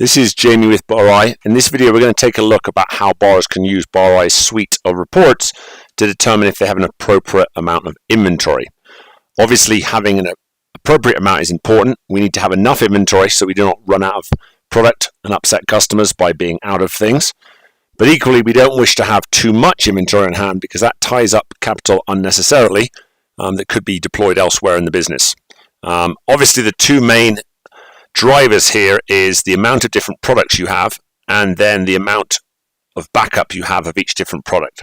This is Jamie with BarI. In this video, we're going to take a look about how borrowers can use BarI's suite of reports to determine if they have an appropriate amount of inventory. Obviously, having an appropriate amount is important. We need to have enough inventory so we do not run out of product and upset customers by being out of things. But equally, we don't wish to have too much inventory on hand because that ties up capital unnecessarily that could be deployed elsewhere in the business. Obviously, the two main drivers here is the amount of different products you have and then the amount of backup you have of each different product.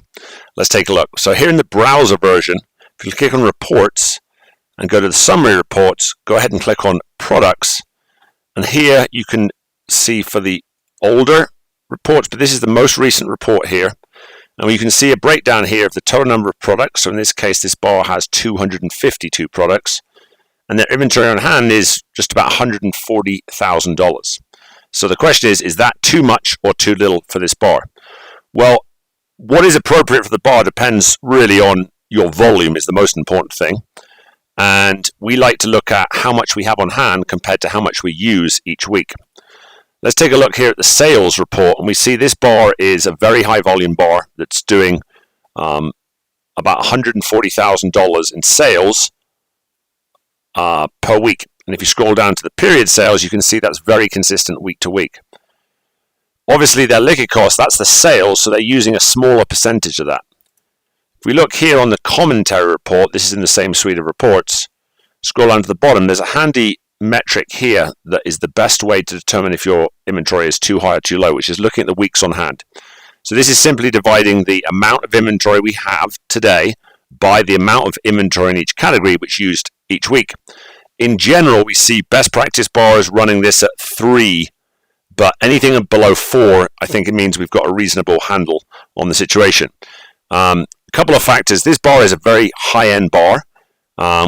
Let's take a look. So here in the browser version, if you click on reports and go to the summary reports, go ahead and click on products, and here you can see for the older reports, but this is the most recent report here, and you can see a breakdown here of the total number of products. So in this case, this bar has 252 products, and their inventory on hand is just about $140,000. So the question is that too much or too little for this bar? Well, what is appropriate for the bar depends really on your volume is the most important thing. And we like to look at how much we have on hand compared to how much we use each week. Let's take a look here at the sales report, and we see this bar is a very high volume bar that's doing about $140,000 in sales per week. And if you scroll down to the period sales, you can see that's very consistent week to week. Obviously, their liquor cost, that's the sales, so they're using a smaller percentage of that. If we look here on the commentary report, this is in the same suite of reports, scroll down to the bottom, there's a handy metric here that is the best way to determine if your inventory is too high or too low, which is looking at the weeks on hand. So this is simply dividing the amount of inventory we have today by the amount of inventory in each category which used each week. In general, we see best practice bars running this at 3, but anything below 4, I think it means we've got a reasonable handle on the situation. A couple of factors. This bar is a very high-end bar,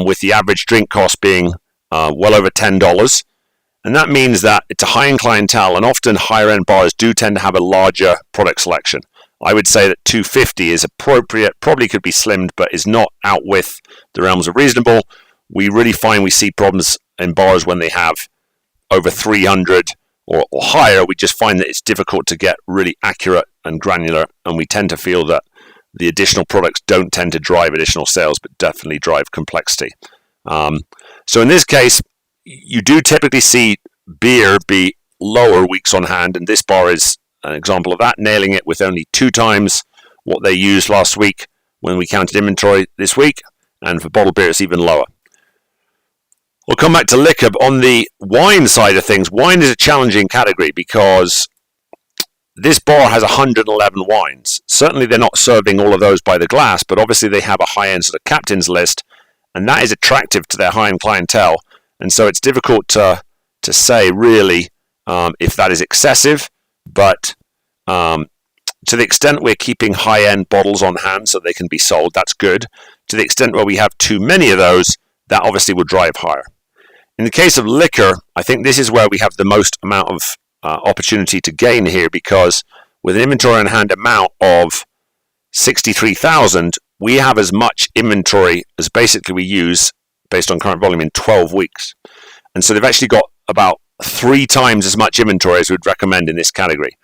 with the average drink cost being well over $10. And that means that it's a high-end clientele, and often higher-end bars do tend to have a larger product selection. I would say that 250 is appropriate, probably could be slimmed, but is not out with the realms of reasonable. We really find we see problems in bars when they have over 300 or higher. We just find that it's difficult to get really accurate and granular, and we tend to feel that the additional products don't tend to drive additional sales, but definitely drive complexity. So in this case, you do typically see beer be lower weeks on hand, and this bar is an example of that, nailing it with only 2 times what they used last week when we counted inventory this week, and for bottled beer it's even lower. We'll come back to liquor. On the wine side of things, wine is a challenging category because this bar has 111 wines. Certainly they're not serving all of those by the glass, but obviously they have a high-end sort of captain's list, and that is attractive to their high-end clientele. And so it's difficult to say really if that is excessive, but to the extent we're keeping high-end bottles on hand so they can be sold, that's good. To the extent where we have too many of those, that obviously will drive higher. In the case of liquor, I think this is where we have the most amount of opportunity to gain here, because with an inventory on hand amount of 63,000, we have as much inventory as basically we use based on current volume in 12 weeks. And so they've actually got about 3 times as much inventory as we'd recommend in this category.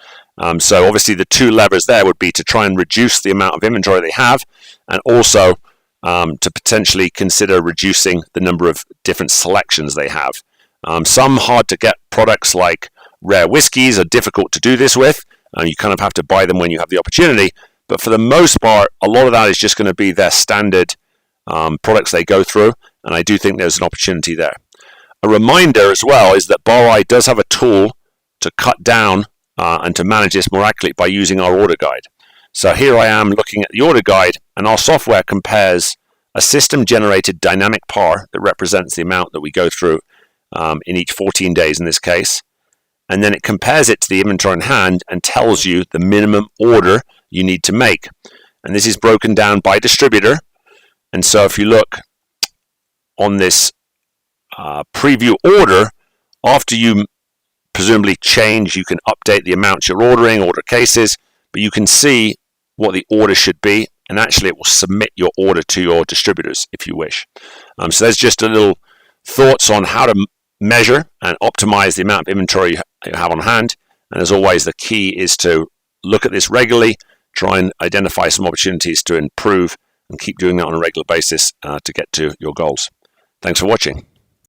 So obviously the 2 levers there would be to try and reduce the amount of inventory they have, and also to potentially consider reducing the number of different selections they have. Some hard to get products like rare whiskies are difficult to do this with. You kind of have to buy them when you have the opportunity. But for the most part, a lot of that is just going to be their standard products they go through. And I do think there's an opportunity there. A reminder as well is that BarI does have a tool to cut down and to manage this more accurately by using our order guide. So here I am looking at the order guide, and our software compares a system-generated dynamic par that represents the amount that we go through in each 14 days in this case. And then it compares it to the inventory in hand and tells you the minimum order you need to make. And this is broken down by distributor. And so if you look on this preview order, after you presumably change, you can update the amounts you're ordering, order cases, but you can see what the order should be, and actually it will submit your order to your distributors if you wish. So there's just a little thoughts on how to measure and optimize the amount of inventory you have on hand. And as always, the key is to look at this regularly, try and identify some opportunities to improve, and keep doing that on a regular basis to get to your goals. Thanks for watching.